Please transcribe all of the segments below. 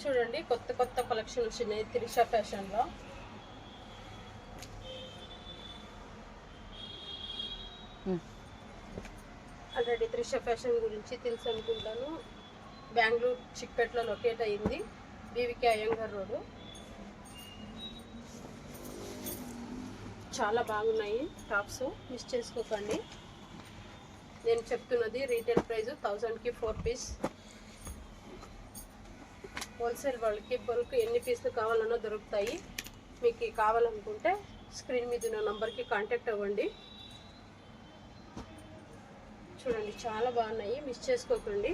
చూడండి కొత్త కొత్త కలెక్షన్ వచ్చినాయి త్రిష ఫ్యాషన్లో. ఆల్రెడీ త్రిష ఫ్యాషన్ గురించి తెలుసు అనుకుంటాను. బెంగళూరు చిక్పేటలో లొకేట్ అయ్యింది, బీవీకే అయ్యంగార్ రోడ్డు. చాలా బాగున్నాయి టాప్స్, మిస్ చేసుకోకండి. నేను చెప్తున్నది రీటైల్ ప్రైస్ 1000కి 4 పీస్. హోల్సేల్ వాళ్ళకి బల్క్ ఎన్ని పీసులు కావాలన్నా దొరుకుతాయి. మీకు కావాలనుకుంటే స్క్రీన్ మీద ఉన్న నంబర్కి కాంటాక్ట్ అవ్వండి. చూడండి చాలా బాగున్నాయి, మిస్ చేసుకోకండి.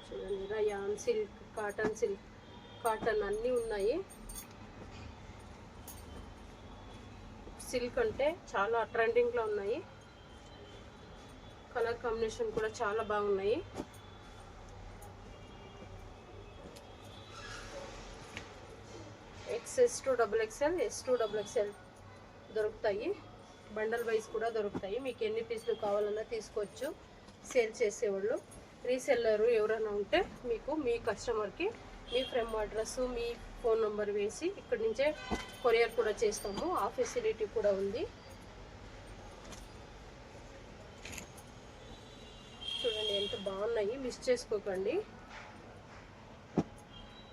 చూడండి rayon silk, cotton silk, cotton అన్నీ ఉన్నాయి. సిల్క్ అంటే చాలా ట్రెండింగ్లో ఉన్నాయి. కలర్ కాంబినేషన్ కూడా చాలా బాగున్నాయి. XS to XXL, S to XXL దొరుకుతాయి. బండల్ వైజ్ కూడా దొరుకుతాయి. మీకు ఎన్ని పీసులు కావాలన్నా తీసుకోవచ్చు. సేల్ చేసేవాళ్ళు, రీసెల్లరు ఎవరైనా ఉంటే మీకు మీ కస్టమర్కి మీ ఫ్రెమ్ అడ్రస్, మీ ఫోన్ నెంబర్ వేసి ఇక్కడి నుంచే కొరియర్ కూడా చేస్తాము. ఆ ఫెసిలిటీ కూడా ఉంది. చూడండి ఎంత బాగున్నాయి, మిస్ చేసుకోకండి.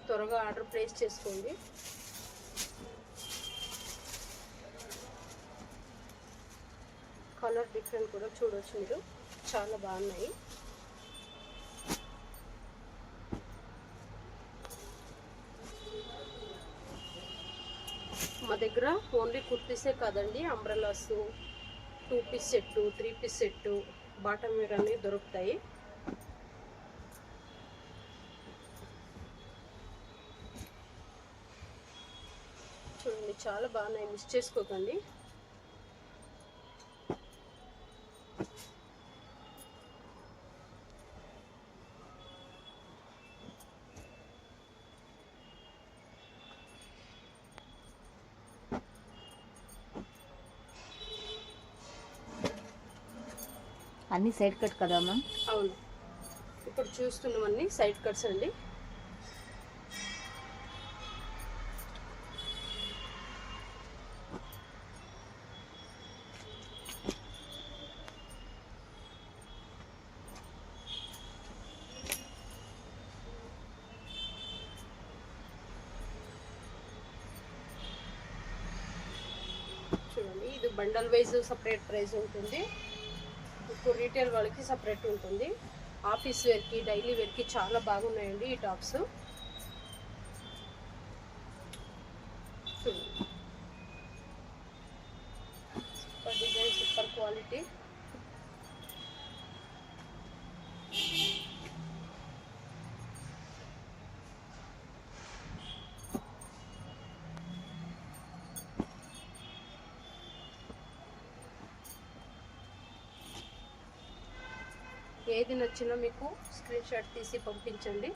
త్వరగా ఆర్డర్ ప్లేస్ చేసుకోండి. కలర్ డిఫరెంట్ కూడా చూడవచ్చు మీరు, చాలా బాగున్నాయి. మా దగ్గర ఓన్లీ కుర్తీసే కాదండి, umbrellas, 2 piece set, 3 piece set, bottom wear అన్నీ దొరుకుతాయి. చూడండి చాలా బాగున్నాయి, మిస్ చేసుకోకండి. అన్ని సైడ్ కట్ కదా మ్యామ్? అవును, ఇప్పుడు చూస్తున్నవన్నీ సైడ్ కట్స్ అండి. చూడండి ఇది బండల్ వైజ్ సపరేట్ ప్రైస్ ఉంటుంది. ఇప్పుడు రీటైల్ వాళ్ళకి సపరేట్ ఉంటుంది. ఆఫీస్ వేర్కి, డైలీ వేర్కి చాలా బాగున్నాయండి ఈ టాప్స్. చూడండి సూపర్ డిజైన్, సూపర్ క్వాలిటీ. ఏది నచ్చినా మీకు స్క్రీన్ షాట్ తీసి పంపించండి.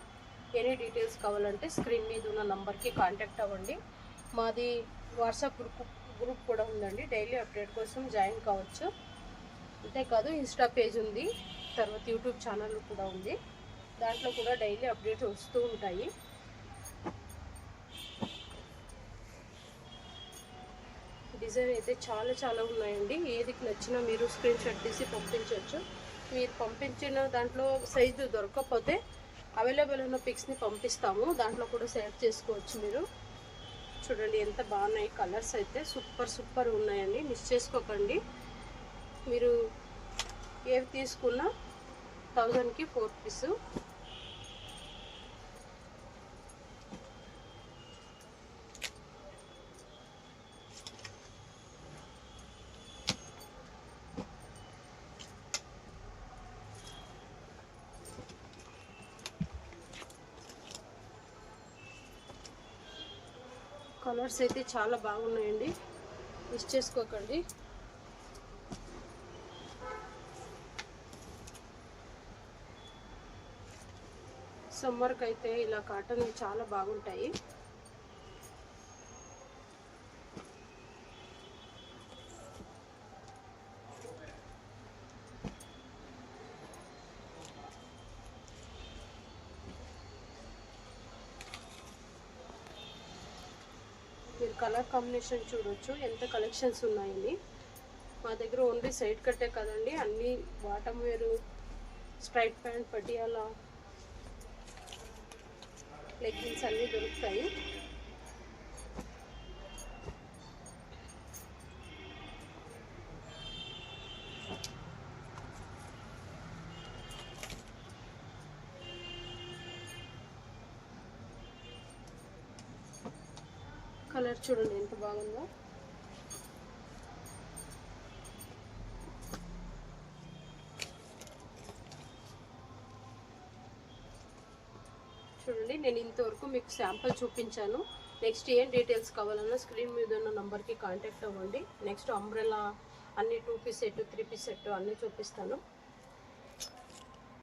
ఎనీ డీటెయిల్స్ కావాలంటే స్క్రీన్ మీద ఉన్న నంబర్కి కాంటాక్ట్ అవ్వండి. మాది వాట్సాప్ గ్రూప్ కూడా ఉందండి, డైలీ అప్డేట్ కోసం జాయిన్ కావచ్చు. అంతేకాదు ఇన్స్టా పేజ్ ఉంది, తర్వాత యూట్యూబ్ ఛానల్ కూడా ఉంది. దాంట్లో కూడా డైలీ అప్డేట్ వస్తూ ఉంటాయి. డిజైన్ అయితే చాలా చాలా ఉన్నాయండి. ఏది నచ్చినా మీరు స్క్రీన్ షాట్ తీసి పంపించవచ్చు. మీరు పంపించిన దాంట్లో సైజు దొరకకపోతే అవైలబుల్ ఉన్న పిక్స్ని పంపిస్తాము, దాంట్లో కూడా సెలెక్ట్ చేసుకోవచ్చు మీరు. చూడండి ఎంత బాగున్నాయి, కలర్స్ అయితే సూపర్ సూపర్ ఉన్నాయండి, మిస్ చేసుకోకండి. మీరు ఏవి తీసుకున్నా 1000కి 4 పీసు. కలర్స్ అయితే చాలా బాగున్నాయండి, మిస్ చేసుకోకండి. సమ్మర్కి అయితే ఇలా కాటన్ చాలా బాగుంటాయి. కలర్ కాంబినేషన్ చూడొచ్చు ఎంత కలెక్షన్స్ ఉన్నాయండి. మా దగ్గర ఓన్లీ సైడ్ కట్టే కదండి, అన్నీ బాటమ్ వేరు, స్ట్రైట్ ప్యాంట్, పటియాలా, లెగ్గిన్స్ అన్నీ దొరుకుతాయి. కలర్ చూడండి ఎంత బాగుందో. చూడండి నేను ఇంతవరకు మీకు శాంపుల్ చూపించాను. నెక్స్ట్ ఏం డీటెయిల్స్ కావాలన్నా స్క్రీన్ మీద ఉన్న నంబర్కి కాంటాక్ట్ అవ్వండి. నెక్స్ట్ అంబ్రెలా అన్ని 2 పీస్ సెట్ 3 పీస్ సెట్ అన్నీ చూపిస్తాను.